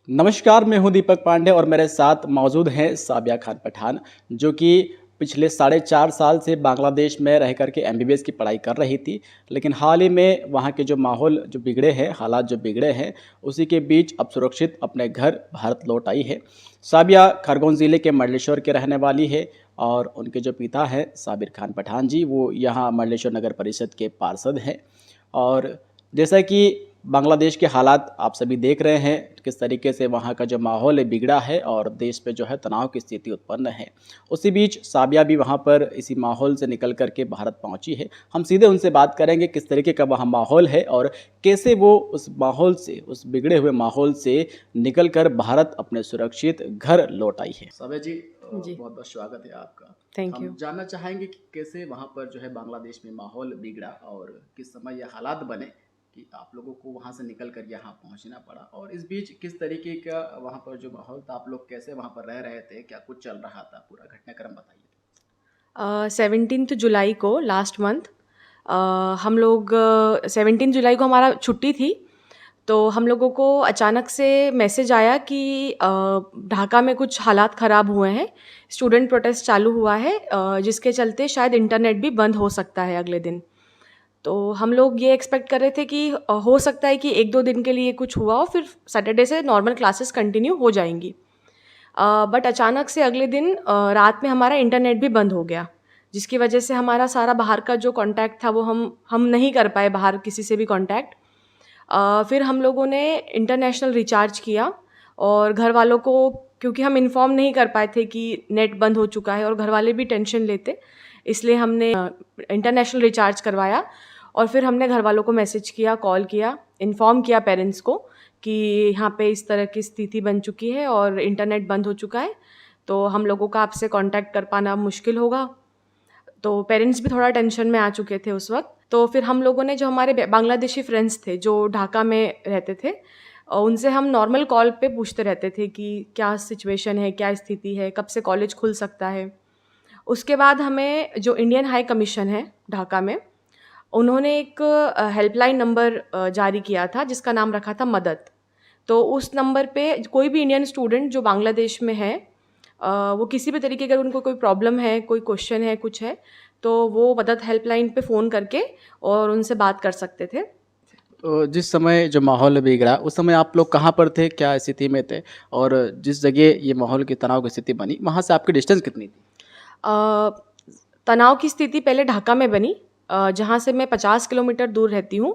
नमस्कार, मैं हूं दीपक पांडे और मेरे साथ मौजूद हैं साबिया खान पठान, जो कि पिछले 4.5 साल से बांग्लादेश में रह कर के एमबीबीएस की पढ़ाई कर रही थी। लेकिन हाल ही में वहां के जो माहौल जो बिगड़े हैं, हालात जो बिगड़े हैं, उसी के बीच अब सुरक्षित अपने घर भारत लौट आई है। साबिया खरगोन ज़िले के मंडलेश्वर के रहने वाली है और उनके जो पिता हैं साबिर खान पठान जी, वो यहाँ मंडलेश्वर नगर परिषद के पार्षद हैं। और जैसा कि बांग्लादेश के हालात आप सभी देख रहे हैं, किस तरीके से वहाँ का जो माहौल है बिगड़ा है और देश पे जो है तनाव की स्थिति उत्पन्न है। उसी बीच साबिया भी वहाँ पर इसी माहौल से निकल कर के भारत पहुँची है। हम सीधे उनसे बात करेंगे किस तरीके का वहाँ माहौल है और कैसे वो उस माहौल से, उस बिगड़े हुए माहौल से निकल कर भारत अपने सुरक्षित घर लौट आई है। साबिया जी, जी, बहुत बहुत स्वागत है आपका। Thank you. हम जानना चाहेंगे कि कैसे वहाँ पर जो है बांग्लादेश में माहौल बिगड़ा और किस समय ये हालात बने कि आप लोगों को वहाँ से निकल कर यहाँ पहुँचना पड़ा, और इस बीच किस तरीके का वहाँ पर जो माहौल था, आप लोग कैसे वहाँ पर रह रहे थे, क्या कुछ चल रहा था, पूरा घटनाक्रम बताइए। 17 जुलाई को लास्ट मंथ हम लोग 17 जुलाई को हमारा छुट्टी थी। तो हम लोगों को अचानक से मैसेज आया कि ढाका में कुछ हालात ख़राब हुए हैं, स्टूडेंट प्रोटेस्ट चालू हुआ है, जिसके चलते शायद इंटरनेट भी बंद हो सकता है अगले दिन। तो हम लोग ये एक्सपेक्ट कर रहे थे कि हो सकता है कि 1-2 दिन के लिए कुछ हुआ हो, फिर सैटरडे से नॉर्मल क्लासेस कंटिन्यू हो जाएंगी। बट अचानक से अगले दिन रात में हमारा इंटरनेट भी बंद हो गया, जिसकी वजह से हमारा सारा बाहर का जो कांटेक्ट था वो हम नहीं कर पाए बाहर किसी से भी कांटेक्ट। फिर हम लोगों ने इंटरनेशनल रिचार्ज किया और घर वालों को, क्योंकि हम इन्फॉर्म नहीं कर पाए थे कि नेट बंद हो चुका है और घर वाले भी टेंशन लेते, इसलिए हमने इंटरनेशनल रिचार्ज करवाया। और फिर हमने घर वालों को मैसेज किया, कॉल किया, इन्फॉर्म किया पेरेंट्स को कि यहाँ पे इस तरह की स्थिति बन चुकी है और इंटरनेट बंद हो चुका है, तो हम लोगों का आपसे कांटेक्ट कर पाना मुश्किल होगा। तो पेरेंट्स भी थोड़ा टेंशन में आ चुके थे उस वक्त। तो फिर हम लोगों ने, जो हमारे बांग्लादेशी फ्रेंड्स थे जो ढाका में रहते थे, उनसे हम नॉर्मल कॉल पे पूछते रहते थे कि क्या सिचुएशन है, क्या स्थिति है, कब से कॉलेज खुल सकता है। उसके बाद हमें जो इंडियन हाई कमीशन है ढाका में, उन्होंने एक हेल्पलाइन नंबर जारी किया था जिसका नाम रखा था मदद। तो उस नंबर पे कोई भी इंडियन स्टूडेंट जो बांग्लादेश में है, वो किसी भी तरीके का, अगर उनको कोई प्रॉब्लम है, कोई क्वेश्चन है, कुछ है, तो वो मदद हेल्पलाइन पे फ़ोन करके और उनसे बात कर सकते थे। तो जिस समय जो माहौल बिगड़ा, उस समय आप लोग कहाँ पर थे, क्या स्थिति में थे, और जिस जगह ये माहौल की तनाव की स्थिति बनी, वहाँ से आपकी डिस्टेंस कितनी थी? अ, तनाव की स्थिति पहले ढाका में बनी, जहाँ से मैं 50 किलोमीटर दूर रहती हूँ।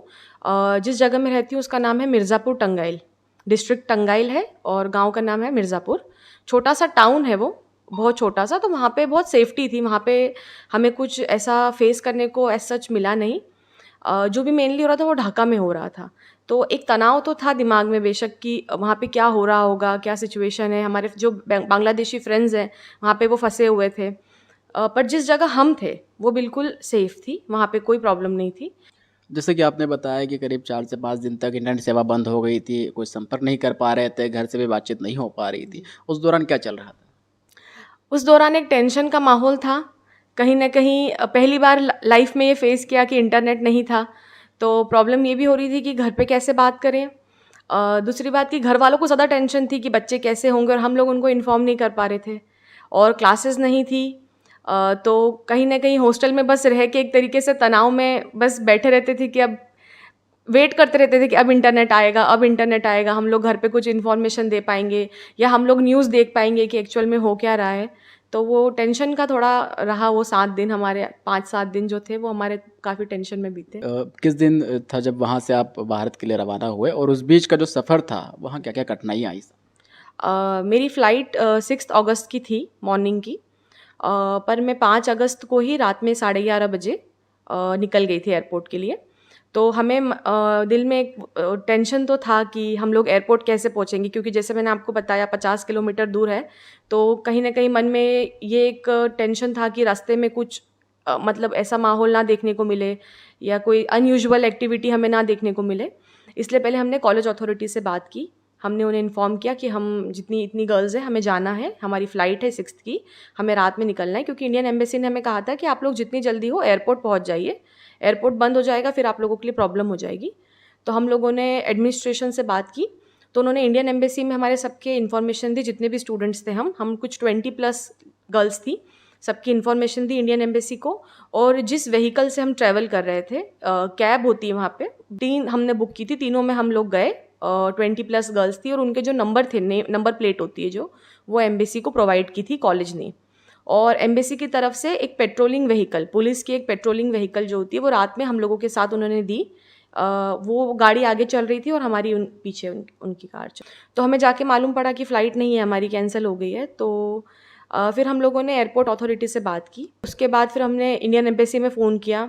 जिस जगह में रहती हूँ उसका नाम है मिर्ज़ापुर टंगाइल, डिस्ट्रिक्ट टंगाइल है और गांव का नाम है मिर्ज़ापुर। छोटा सा टाउन है वो, बहुत छोटा सा। तो वहाँ पे बहुत सेफ्टी थी, वहाँ पे हमें कुछ ऐसा फेस करने को एज सच मिला नहीं। जो भी मेनली हो रहा था वो ढाका में हो रहा था। तो एक तनाव तो था दिमाग में बेशक कि वहाँ पे क्या हो रहा होगा, क्या सिचुएशन है। हमारे जो बांग्लादेशी फ्रेंड्स हैं वहाँ पे वो फंसे हुए थे, पर जिस जगह हम थे वो बिल्कुल सेफ़ थी, वहाँ पे कोई प्रॉब्लम नहीं थी। जैसे कि आपने बताया कि करीब 4 से 5 दिन तक इंटरनेट सेवा बंद हो गई थी, कोई संपर्क नहीं कर पा रहे थे, घर से भी बातचीत नहीं हो पा रही थी। उस दौरान क्या चल रहा था? उस दौरान एक टेंशन का माहौल था। कहीं न कहीं पहली बार लाइफ़ में ये फ़ेस किया कि इंटरनेट नहीं था, तो प्रॉब्लम ये भी हो रही थी कि घर पे कैसे बात करें। दूसरी बात कि घर वालों को ज़्यादा टेंशन थी कि बच्चे कैसे होंगे, और हम लोग उनको इन्फॉर्म नहीं कर पा रहे थे और क्लासेस नहीं थी। तो कहीं न कहीं हॉस्टल में बस रह के एक तरीके से तनाव में बस बैठे रहते थे कि अब वेट करते रहते थे कि अब इंटरनेट आएगा, अब इंटरनेट आएगा, हम लोग घर पे कुछ इन्फॉर्मेशन दे पाएँगे या हम लोग न्यूज़ देख पाएँगे कि एक्चुअल में हो क्या रहा है। तो वो टेंशन का थोड़ा रहा, वो 7 दिन हमारे, 5-7 दिन जो थे वो हमारे काफ़ी टेंशन में बीते। किस दिन था जब वहाँ से आप भारत के लिए रवाना हुए, और उस बीच का जो सफ़र था, वहाँ क्या-क्या कठिनाइयाँ आई? मेरी फ़्लाइट 6 अगस्त की थी मॉर्निंग की, पर मैं 5 अगस्त को ही रात में 11:30 बजे निकल गई थी एयरपोर्ट के लिए। तो हमें दिल में एक टेंशन तो था कि हम लोग एयरपोर्ट कैसे पहुँचेंगे, क्योंकि जैसे मैंने आपको बताया 50 किलोमीटर दूर है। तो कहीं न कहीं मन में ये एक टेंशन था कि रास्ते में कुछ मतलब ऐसा माहौल ना देखने को मिले या कोई अनयूजुअल एक्टिविटी हमें ना देखने को मिले। इसलिए पहले हमने कॉलेज अथॉरिटी से बात की। हमने उन्हें इन्फॉर्म किया कि हम जितनी इतनी गर्ल्स हैं, हमें जाना है, हमारी फ़्लाइट है 6th की, हमें रात में निकलना है, क्योंकि इंडियन एम्बेसी ने हमें कहा था कि आप लोग जितनी जल्दी हो एयरपोर्ट पहुँच जाइए, एयरपोर्ट बंद हो जाएगा फिर आप लोगों के लिए प्रॉब्लम हो जाएगी। तो हम लोगों ने एडमिनिस्ट्रेशन से बात की, तो उन्होंने इंडियन एम्बेसी में हमारे सबके इन्फॉर्मेशन दी, जितने भी स्टूडेंट्स थे हम कुछ 20+ गर्ल्स थी, सबकी इन्फॉर्मेशन दी इंडियन एम्बेसी को। और जिस व्हीकल से हम ट्रैवल कर रहे थे, कैब होती है वहाँ पे, 3 हमने बुक की थी, तीनों में हम लोग गए। 20+ गर्ल्स थी और उनके जो नंबर थे, नंबर प्लेट होती है जो, वो एम्बेसी को प्रोवाइड की थी कॉलेज ने। और एम्बेसी की तरफ से एक पेट्रोलिंग व्हीकल, पुलिस की एक पेट्रोलिंग व्हीकल जो होती है, वो रात में हम लोगों के साथ उन्होंने दी। वो गाड़ी आगे चल रही थी और हमारी पीछे उनकी कार चल। तो हमें जाके मालूम पड़ा कि फ़्लाइट नहीं है हमारी, कैंसिल हो गई है। तो फिर हम लोगों ने एयरपोर्ट अथॉरिटी से बात की। उसके बाद फिर हमने इंडियन एम्बेसी में फ़ोन किया।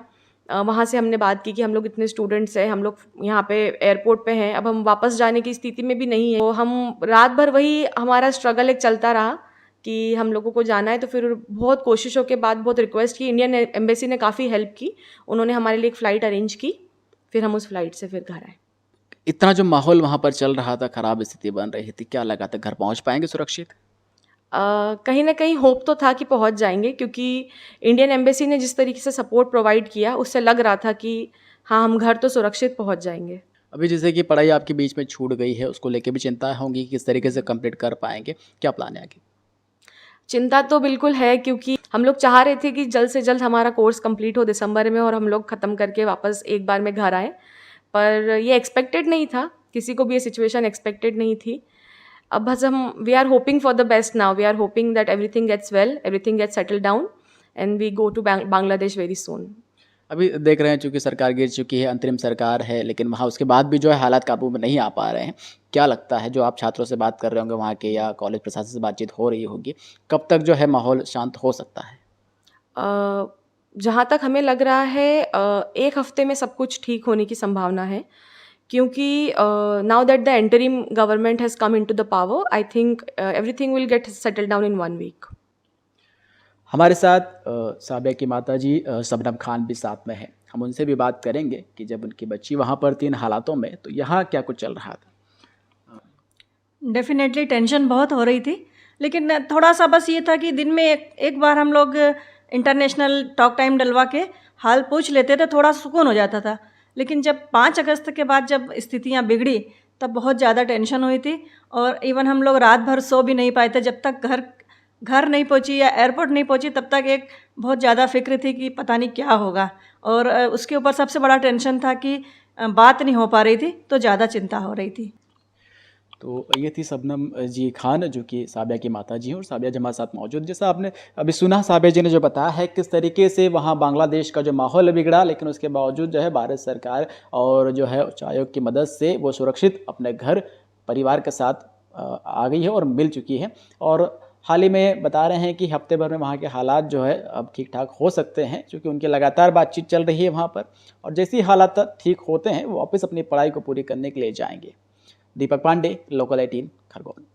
वहाँ से हमने बात की कि हम लोग इतने स्टूडेंट्स हैं, हम लोग यहाँ पे एयरपोर्ट पे हैं, अब हम वापस जाने की स्थिति में भी नहीं है। तो हम रात भर वही हमारा स्ट्रगल एक चलता रहा कि हम लोगों को जाना है। तो फिर बहुत कोशिशों के बाद, बहुत रिक्वेस्ट की, इंडियन एम्बेसी ने काफ़ी हेल्प की। उन्होंने हमारे लिए एक फ़्लाइट अरेंज की, फिर हम उस फ्लाइट से फिर घर आए। इतना जो माहौल वहाँ पर चल रहा था, खराब स्थिति बन रही थी, क्या लगा था घर पहुँच पाएंगे सुरक्षित? कहीं न कहीं होप तो था कि पहुँच जाएँगे, क्योंकि इंडियन एम्बेसी ने जिस तरीके से सपोर्ट प्रोवाइड किया, उससे लग रहा था कि हाँ, हम घर तो सुरक्षित पहुँच जाएँगे। अभी जैसे कि पढ़ाई आपके बीच में छूट गई है, उसको लेके भी चिंता होंगी कि किस तरीके से कंप्लीट कर पाएंगे, क्या प्लान है आगे? चिंता तो बिल्कुल है, क्योंकि हम लोग चाह रहे थे कि जल्द से जल्द हमारा कोर्स कंप्लीट हो दिसंबर में और हम लोग ख़त्म करके वापस एक बार में घर आएँ। पर ये एक्सपेक्टेड नहीं था, किसी को भी ये सिचुएशन एक्सपेक्टेड नहीं थी। अब बस हम we are hoping for the best now, we are hoping that everything gets well, everything gets settled down and we go to Bangladesh very soon. अभी देख रहे हैं चूँकि सरकार गिर चुकी है, अंतरिम सरकार है, लेकिन वहाँ उसके बाद भी जो है हालात काबू में नहीं आ पा रहे हैं। क्या लगता है, जो आप छात्रों से बात कर रहे होंगे वहाँ के या कॉलेज प्रशासन से बातचीत हो रही होगी, कब तक जो है माहौल शांत हो सकता है? जहाँ तक हमें लग रहा है, 1 हफ्ते में सब कुछ ठीक होने की संभावना है, क्योंकि now that the interim government has come into the power, I think everything will get settled down in 1 week. हमारे साथ साबिया की माताजी शबनम खान भी साथ में हैं। हम उनसे भी बात करेंगे कि जब उनकी बच्ची वहाँ पर थी इन हालातों में, तो यहाँ क्या कुछ चल रहा था? डेफ़िनेटली टेंशन बहुत हो रही थी, लेकिन थोड़ा-सा बस ये था कि दिन में एक बार हम लोग इंटरनेशनल टॉक टाइम डलवा के हाल पूछ लेते थे, थोड़ा सुकून हो जाता था। लेकिन जब 5 अगस्त के बाद जब स्थितियाँ बिगड़ी, तब बहुत ज़्यादा टेंशन हुई थी और इवन हम लोग रात भर सो भी नहीं पाए थे। जब तक घर नहीं पहुँची या एयरपोर्ट नहीं पहुँची, तब तक एक बहुत ज़्यादा फ़िक्र थी कि पता नहीं क्या होगा। और उसके ऊपर सबसे बड़ा टेंशन था कि बात नहीं हो पा रही थी, तो ज़्यादा चिंता हो रही थी। तो ये थी शबनम जी खान, जो कि साबिया की माताजी हैं, और साबिया जी हमारे साथ मौजूद। जैसा आपने अभी सुना, साबिया जी ने जो बताया है किस तरीके से वहाँ बांग्लादेश का जो माहौल बिगड़ा, लेकिन उसके बावजूद जो है भारत सरकार और जो है उच्चायोग की मदद से वो सुरक्षित अपने घर परिवार के साथ आ गई है और मिल चुकी है। और हाल ही में बता रहे हैं कि हफ्ते भर में वहाँ के हालात जो है अब ठीक ठाक हो सकते हैं, क्योंकि उनकी लगातार बातचीत चल रही है वहाँ पर, और जैसे ही हालात ठीक होते हैं वो वापस अपनी पढ़ाई को पूरी करने के लिए जाएंगे। दीपक पांडे, लोकल 18, खरगोन।